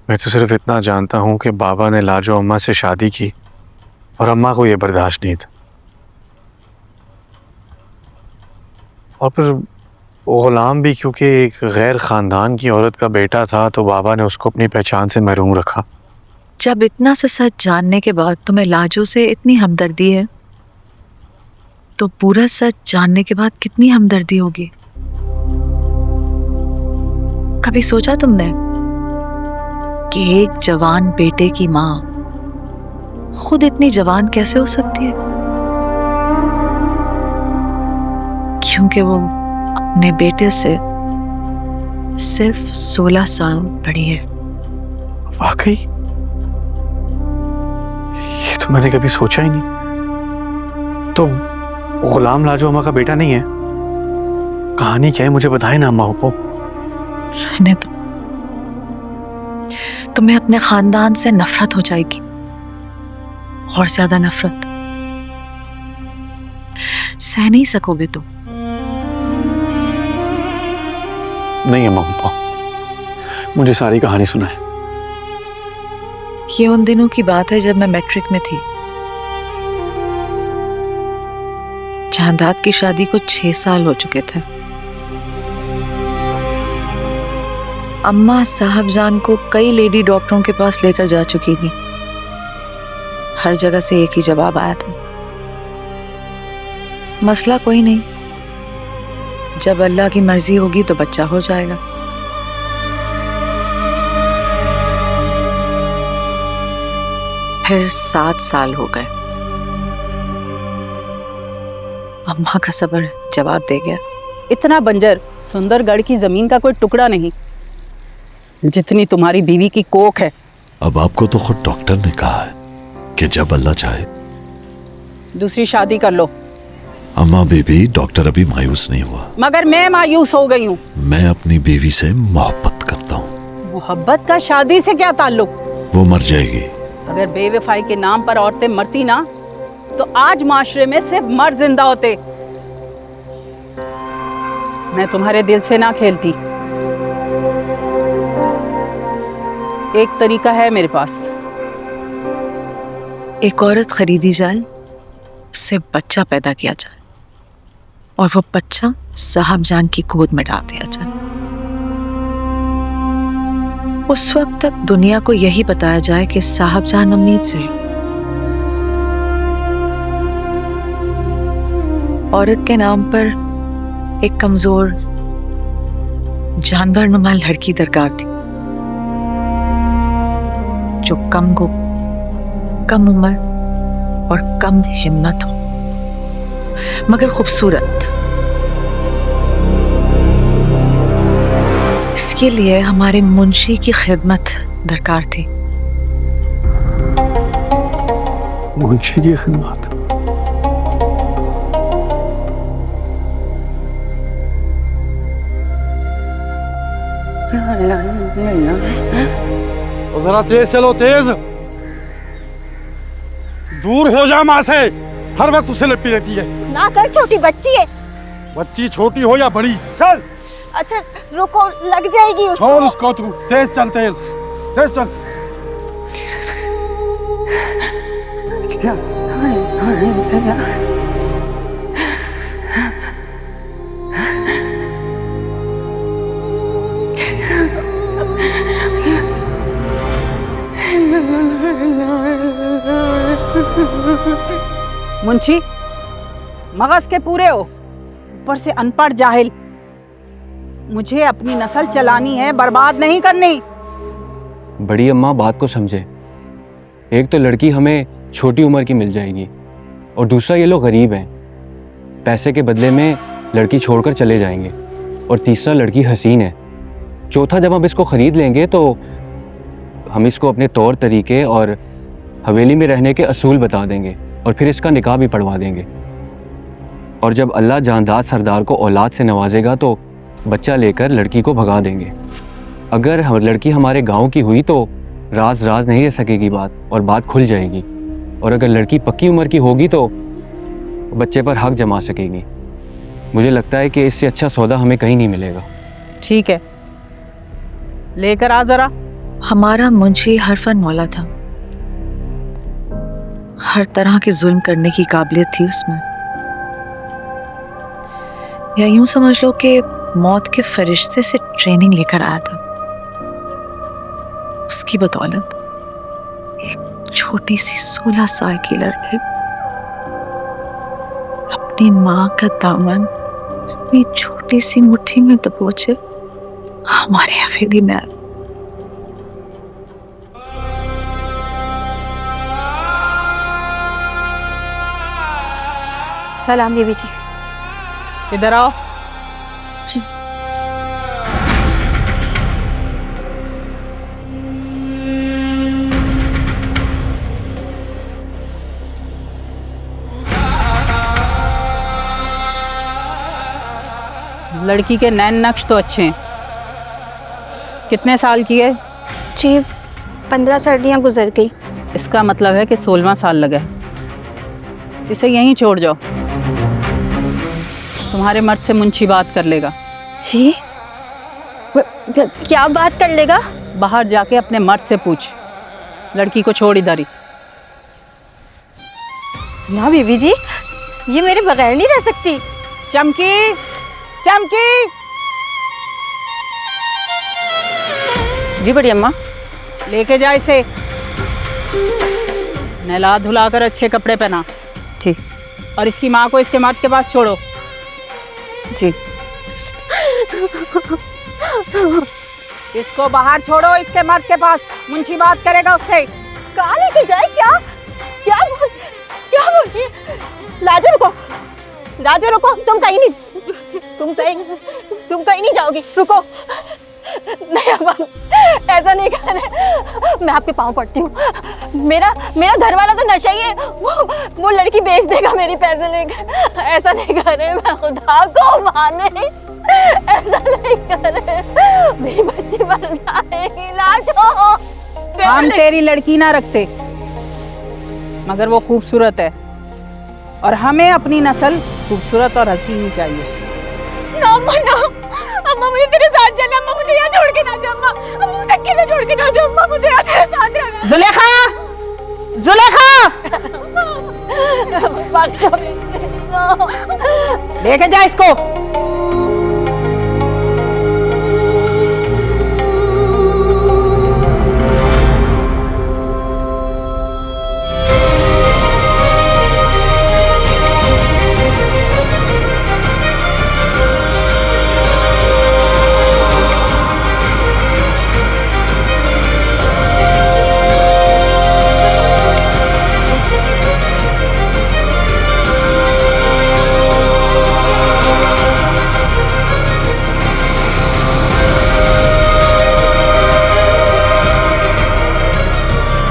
मैं तो सिर्फ इतना जानता हूँ कि बाबा ने लाजो अम्मा से शादी की और अम्मा को यह बर्दाश्त नहीं था। और फिर गुलाम भी क्योंकि एक गैर खानदान की औरत का बेटा था तो बाबा ने उसको अपनी पहचान से महरूम रखा। जब इतना सा सच जानने के बाद तुम्हें लाजो से इतनी हमदर्दी है तो पूरा सच जानने के बाद कितनी हमदर्दी होगी। कभी सोचा तुमने कि एक जवान बेटे की माँ खुद इतनी जवान कैसे हो सकती है? क्योंकि वो अपने बेटे से सिर्फ 16 साल बड़ी है। वाकई ये तो मैंने कभी सोचा ही नहीं। तो गुलाम लाजो अम्मा का बेटा नहीं है? कहानी क्या है मुझे बताए ना अम्मा को। रहने दो, तुम्हें अपने खानदान से नफरत हो जाएगी और ज्यादा नफरत सह नहीं सकोगे तुम। नहीं अम्मा को मुझे सारी कहानी सुनाए। ये उन दिनों की बात है जब मैं मैट्रिक में थी। जायदाद की शादी को 6 साल हो चुके थे। अम्मा साहबजान को कई लेडी डॉक्टरों के पास लेकर जा चुकी थी। हर जगह से एक ही जवाब आया था, मसला कोई नहीं, जब अल्लाह की मर्जी होगी तो बच्चा हो जाएगा। फिर 7 साल हो गए। अम्मा का सब्र जवाब दे गया। इतना बंजर सुंदरगढ़ की जमीन का कोई टुकड़ा नहीं जितनी तुम्हारी बीवी की कोख है। अब आपको तो खुद डॉक्टर ने कहा है कि जब अल्लाह चाहे दूसरी शादी कर लो। अम्मा बीबी, डॉक्टर अभी मायूस नहीं हुआ। मगर मैं मायूस हो गई हूँ। मैं अपनी बीवी से मोहब्बत करता हूँ। मोहब्बत का शादी से क्या ताल्लुक? वो मर जाएगी। अगर बेवफाई के नाम पर औरतें मरती ना तो आज माशरे में सिर्फ मर्द जिंदा होते। मैं तुम्हारे दिल से ना खेलती। एक तरीका है मेरे पास। एक औरत खरीदी जाए, उससे बच्चा पैदा किया जाए और वो बच्चा साहबजान की गोद में डाल दिया जाए। उस वक्त तक दुनिया को यही बताया जाए कि साहबजान उम्मीद से औरत के नाम पर एक कमजोर जानवर नुमा लड़की दरकार थी, जो कम गो, कम उम्र और कम हिम्मत हो, मगर खूबसूरत। इसके लिए हमारे मुंशी की खिदमत दरकार थी। मुंशी की खिदमत? तो जरा तेज चलो, तेज। दूर हो जा माँ से, हर वक्त उसे लिपटी रहती है। ना कर, छोटी बच्ची है। बच्ची छोटी हो या बड़ी, चल। अच्छा रुको, लग जाएगी उसको। छोड़ उसको, तू तेज चल, तेज तेज चल। मुंशी, मगज के पूरे हो, ऊपर से अनपढ़ जाहिल। मुझे अपनी नस्ल चलानी है, बर्बाद नहीं करनी। बड़ी अम्मा बात को समझे। एक तो लड़की हमें छोटी उम्र की मिल जाएगी और दूसरा ये लोग गरीब हैं, पैसे के बदले में लड़की छोड़कर चले जाएंगे, और तीसरा लड़की हसीन है। चौथा, जब हम इसको ख़रीद लेंगे तो हम इसको अपने तौर तरीके और हवेली में रहने के असूल बता देंगे और फिर इसका निकाह भी पढ़वा देंगे। और जब अल्लाह जानदार सरदार को औलाद से नवाजेगा तो बच्चा लेकर लड़की को भगा देंगे। अगर लड़की हमारे गांव की हुई तो राज राज नहीं रह सकेगी बात, और बात खुल जाएगी। और अगर लड़की पक्की उम्र की होगी तो बच्चे पर हक जमा सकेगी। मुझे लगता है कि इससे अच्छा सौदा हमें कहीं नहीं मिलेगा। ठीक है, लेकर आ जरा। हमारा मुंशी हरफन मौला था। हर तरह के जुल्म करने की काबिलियत थी उसमें। या यूं समझ लो कि मौत के फरिश्ते से ट्रेनिंग लेकर आया था। उसकी बदौलत एक छोटी सी 16 साल की लड़की अपनी माँ का दामन अपनी छोटी सी मुट्ठी में दबोचे हमारे हवेली में आई। सलाम बीबी जी। इधर आओ। जी। लड़की के नैन नक्श तो अच्छे हैं। कितने साल की है? जी 15 सर्दियाँ गुजर गई। इसका मतलब है कि 16वां साल लगा है। इसे यहीं छोड़ जाओ, तुम्हारे मर्द से मुंशी बात कर लेगा। जी क्या बात कर लेगा? बाहर जाके अपने मर्द से पूछ। लड़की को छोड़ इधर ही। ना बीबी जी, ये मेरे बगैर नहीं रह सकती। चमकी, चमकी। जी बड़ी अम्मा। लेके जा इसे, नहला धुलाकर अच्छे कपड़े पहना। ठीक। और इसकी माँ को इसके मर्द के पास छोड़ो। जी। इसको बाहर छोड़ो, इसके मर्द के पास। मुंशी बात करेगा उससे। कहाँ लेके जाए? क्या क्या बोल रही है? लाजो रुको, लाजो रुको। तुम कहीं नहीं जाओगी। रुको। नहीं अम्मा, ऐसा नहीं कर रहे। मैं आपके पाँव पड़ती हूँ। मेरा घर वाला तो नशा ही है। वो लड़की बेच देगा मेरी पैसे लेकर। ऐसा नहीं कर रहे, मैं खुदा को माने ऐसा नहीं कर रहे। मेरी बच्ची मर जाएगी। लाजो, हम तेरी लड़की ना रखते, मगर वो खूबसूरत है और हमें अपनी नस्ल खूबसूरत और हसीन ही चाहिए। ना अम्मा, ना अम्मा, मुझे तेरे साथ जाना। अम्मा मुझे यहाँ छोड़ के ना जाओ। अम्मा मुझे अकेले छोड़ के ना जाओ। अम्मा मुझे यहाँ तेरे साथ रहना। जुलेखा, जुलेखा, बख्शो। लेके जा इसको।